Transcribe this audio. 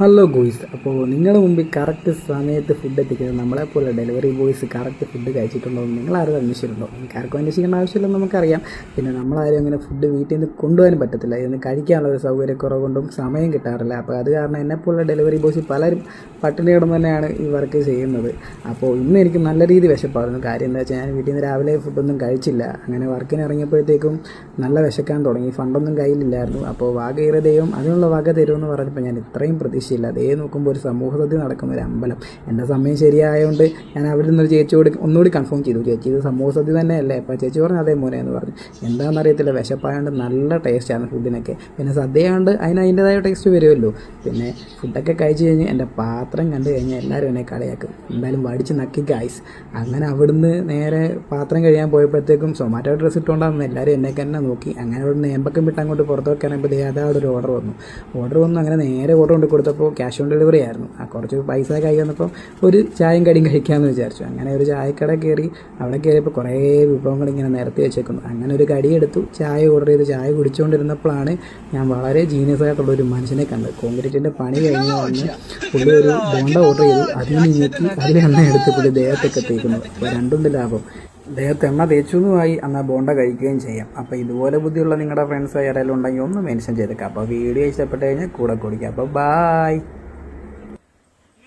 Hello ഗോയ്സ്, അപ്പോൾ നിങ്ങളുടെ മുമ്പിൽ കറക്റ്റ് സമയത്ത് ഫുഡ് എത്തിക്കുന്നത് നമ്മളെപ്പോലെ ഡെലിവറി ബോയ്സ് കറക്റ്റ് ഫുഡ് കഴിച്ചിട്ടുണ്ടോ എന്ന് നിങ്ങളാരും അന്വേഷിച്ചിട്ടുണ്ടോ? ആർക്കും അന്വേഷിക്കേണ്ട ആവശ്യമില്ലെന്ന് നമുക്കറിയാം. പിന്നെ നമ്മളാരും അങ്ങനെ ഫുഡ് വീട്ടിൽ നിന്ന് കൊണ്ടുപോകാനും പറ്റത്തില്ല, ഇന്ന് കഴിക്കാനുള്ള ഒരു സൗകര്യക്കുറവ് കൊണ്ടും സമയം കിട്ടാറില്ല. അപ്പോൾ അത് കാരണം എന്നെപ്പോലെ ഡെലിവറി ബോയ്സ് പലരും പട്ടിണി കിടന്ന് തന്നെയാണ് ഈ വർക്ക് ചെയ്യുന്നത്. അപ്പോൾ ഇന്ന് എനിക്ക് നല്ല രീതി വിശപ്പായിരുന്നു. കാര്യം എന്താ വെച്ചാൽ ഞാൻ വീട്ടിൽ നിന്ന് രാവിലെ ഫുഡൊന്നും കഴിച്ചില്ല. അങ്ങനെ വർക്കിന് ഇറങ്ങിയപ്പോഴത്തേക്കും നല്ല വിശക്കാൻ തുടങ്ങി. ഫണ്ടൊന്നും കയ്യിലില്ലായിരുന്നു. അപ്പോൾ വക കയറിയ ദൈവം അതിനുള്ള വക തരുമെന്ന് പറഞ്ഞപ്പോൾ ഞാൻ ഇത്രയും പ്രതീക്ഷയില്ല. അതേ നോക്കുമ്പോൾ ഒരു സമൂഹത്തിൽ നടക്കുന്ന ഒരു അമ്പലം. എൻ്റെ സമയം ശരിയായതുകൊണ്ട് ഞാൻ അവിടെ നിന്നൊരു ചേച്ചിയോട് ഒന്നുകൂടി കൺഫേം ചെയ്തു, ചേച്ചി ഇത് സമൂഹ സദ്യ തന്നെയല്ലേ? അപ്പോൾ ചേച്ചി പറഞ്ഞു അതേ മോനെ എന്ന് പറഞ്ഞു. എന്താണെന്നറിയത്തില്ല, വിശപ്പായതുകൊണ്ട് നല്ല ടേസ്റ്റാണ് ഫുഡിനൊക്കെ. പിന്നെ സദ്യയായതുകൊണ്ട് അതിൻ്റെതായ ടേസ്റ്റ് വരുമല്ലോ. പിന്നെ ഫുഡൊക്കെ കഴിച്ച് കഴിഞ്ഞ് എൻ്റെ പാത്രം കണ്ടു കഴിഞ്ഞാൽ എല്ലാവരും എന്നെ കളിയാക്കും. എന്തായാലും വടിച്ച് നക്കി ഗൈസ്. അങ്ങനെ അവിടുന്ന് നേരെ പാത്രം കഴിയാൻ പോയപ്പോഴത്തേക്കും സൊമാറ്റോ ഡ്രസ്സ് ഇട്ടുകൊണ്ടാകുന്ന എല്ലാവരും എന്നെ തന്നെ നോക്കി. അങ്ങനെ അവിടുന്ന് ഏമ്പക്കം വിട്ട് അങ്ങോട്ട് പുറത്തോട്ട് ഇറങ്ങുമ്പോൾ അതാ അവിടെ ഒരു ഓർഡർ വന്നു. അങ്ങനെ നേരെ ഓർഡർ കൊണ്ട് കൊടുത്തപ്പോൾ ക്യാഷ് ഓൺ ഡെലിവറി ആയിരുന്നു. കുറച്ച് പൈസ കൈ വന്നപ്പോൾ ഒരു ചായയും കടിയും കഴിക്കാമെന്ന് വിചാരിച്ചു. അങ്ങനെ ഒരു ചായക്കട കയറി. അവിടെ കയറിയപ്പോൾ കുറേ വിഭവങ്ങൾ ഇങ്ങനെ നിരത്തി വെച്ചേക്കുന്നു. അങ്ങനെ ഒരു കടിയെടുത്തു, ചായ ഓർഡർ ചെയ്ത് ചായ കുടിച്ചുകൊണ്ടിരുന്നപ്പോഴാണ് ഞാൻ വളരെ ജീനിയസ് ആയിട്ടുള്ള ഒരു മനുഷ്യനെ കണ്ടത്. കോൺക്രീറ്റിൻ്റെ പണി കഴിഞ്ഞ് വന്ന് പുള്ളി ഒരു ബോണ്ട ഓർഡർ ചെയ്തു. അതിന് ഞെക്കി അതിൽ എണ്ണ എടുത്ത് പുള്ളി ദേഹത്തൊക്കെ തേക്കുന്നു. അപ്പോൾ രണ്ടുണ്ട് ലാഭം. ദേഹത്ത് എണ്ണ തേച്ചൊന്നുമായി എന്നാൽ ബോണ്ട കഴിക്കുകയും ചെയ്യാം. അപ്പോൾ ഇതുപോലെ ബുദ്ധിയുള്ള നിങ്ങളുടെ ഫ്രണ്ട്സ് ആരെങ്കിലും ഉണ്ടെങ്കിൽ ഒന്ന് മെൻഷൻ ചെയ്തേക്കാം. അപ്പോൾ വീഡിയോ ഇഷ്ടപ്പെട്ട് കഴിഞ്ഞാൽ കൂടെ കുടിക്കാം. അപ്പോൾ ബായ്.